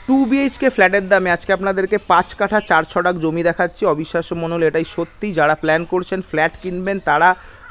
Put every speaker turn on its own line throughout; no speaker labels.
2 BHK ফ্ল্যাটের দামে আজকে আপনাদেরকে 5 কাঠা 4 ছটাক জমি দেখাচ্ছি। অবিশ্বাস্য মনে হলো এটাই সত্যি। যারা প্ল্যান করছেন ফ্ল্যাট কিনবেন তারা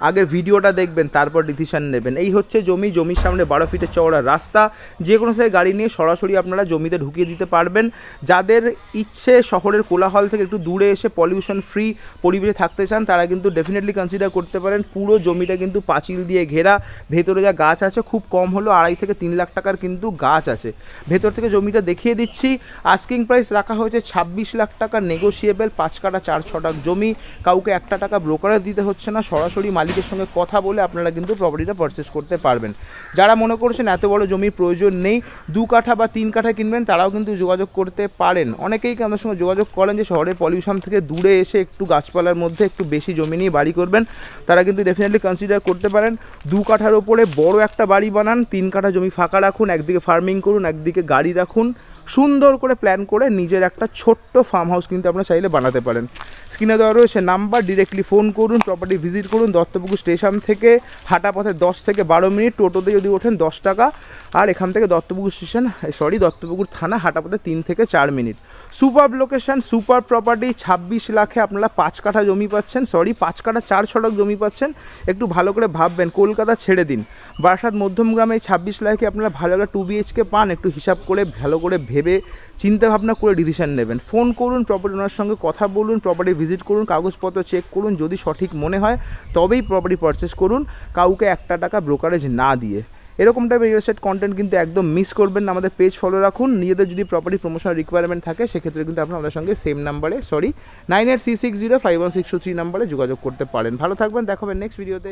আগে ভিডিওটা দেখবেন, তারপর ডিসিশন নেবেন। এই হচ্ছে জমির সামনে 12 ফিটের চওড়া রাস্তা, যে কোনো থেকে গাড়ি নিয়ে সরাসরি আপনারা জমিতে ঢুকিয়ে দিতে পারবেন। যাদের ইচ্ছে শহরের কোলাহল থেকে একটু দূরে এসে পলিউশন ফ্রি পরিবেশে থাকতে চান তারা কিন্তু ডেফিনেটলি কনসিডার করতে পারেন। পুরো জমিটা কিন্তু পাঁচিল দিয়ে ঘেরা, ভেতরে যা গাছ আছে খুব কম হলো 2.5 থেকে 3 লাখ টাকার কিন্তু গাছ আছে। ভেতর থেকে জমিটা দেখিয়ে দিচ্ছি। আস্কিং প্রাইস রাখা হয়েছে 26 লাখ টাকা, নেগোশিয়েবল। 5 কাঠা 4 ছটাক জমি, কাউকে 1 টাকা ব্রোকারেজ দিতে হচ্ছে না, সরাসরি মালিকের সঙ্গে কথা বলে আপনারা কিন্তু প্রপার্টিটা পারচেস করতে পারবেন। যারা মনে করছেন এত বড় জমির প্রয়োজন নেই, 2 কাঠা বা 3 কাঠা কিনবেন, তারাও কিন্তু যোগাযোগ করতে পারেন। অনেকেই আমাদের সঙ্গে যোগাযোগ করেন যে শহরের পলিউশন থেকে দূরে এসে একটু গাছপালার মধ্যে একটু বেশি জমি নিয়ে বাড়ি করবেন, তারা কিন্তু ডেফিনেটলি কনসিডার করতে পারেন। 2 কাঠার ওপরে বড় একটা বাড়ি বানান, 3 কাঠা জমি ফাঁকা রাখুন, একদিকে ফার্মিং করুন, একদিকে গাড়ি রাখুন, সুন্দর করে প্ল্যান করে নিজের একটা ছোট্ট ফার্ম হাউস কিন্তু আপনারা চাইলে বানাতে পারেন। স্ক্রিনে দেওয়া রয়েছে নাম্বার, ডিরেক্টলি ফোন করুন, প্রপার্টি ভিজিট করুন। দত্তপুকুর স্টেশন থেকে হাঁটা পথে 10 থেকে 12 মিনিট, টোটোতে যদি ওঠেন 10 টাকা। আর এখান থেকে দত্তপুকুর থানা হাঁটা পথে 3 থেকে 4 minute. Super location, super property. 26 লাখে আপনারা 5 কাঠা জমি পাচ্ছেন, 5 কাঠা 4 ছটাক জমি পাচ্ছেন। একটু ভালো করে ভাববেন, কলকাতা ছেড়ে দিন, বারাসাত মধ্যমগ্রামে 26 লাখে আপনারা ভালো একটা 2 BHK পান। একটু হিসাব করে ভালো করে ভেবে চিন্তা ভাবনা করে ডিসিশন নেবেন। ফোন করুন, প্রপার্টি ওনার সঙ্গে কথা বলুন, প্রপার্টি ভিজিট করুন, কাগজপত্র চেক করুন। যদি সঠিক মনে হয় তবেই প্রপার্টি পারচেস করুন, কাউকে 1 টাকা ব্রোকারেজ না দিয়ে। এরকম টাইপের রিয়েল এস্টেট কন্টেন্ট কিন্তু একদম মিস করবেন না। আমাদের পেজ ফলো রাখুন। নিজেদের যদি প্রপার্টি প্রমোশন রিকোয়ারমেন্ট থাকে সেক্ষেত্রে কিন্তু আপনারা আমাদের সঙ্গে সেম নাম্বারে 9836051623 নাম্বারে যোগাযোগ করতে পারেন। ভালো থাকবেন, দেখা হবে নেক্সট ভিডিওতে।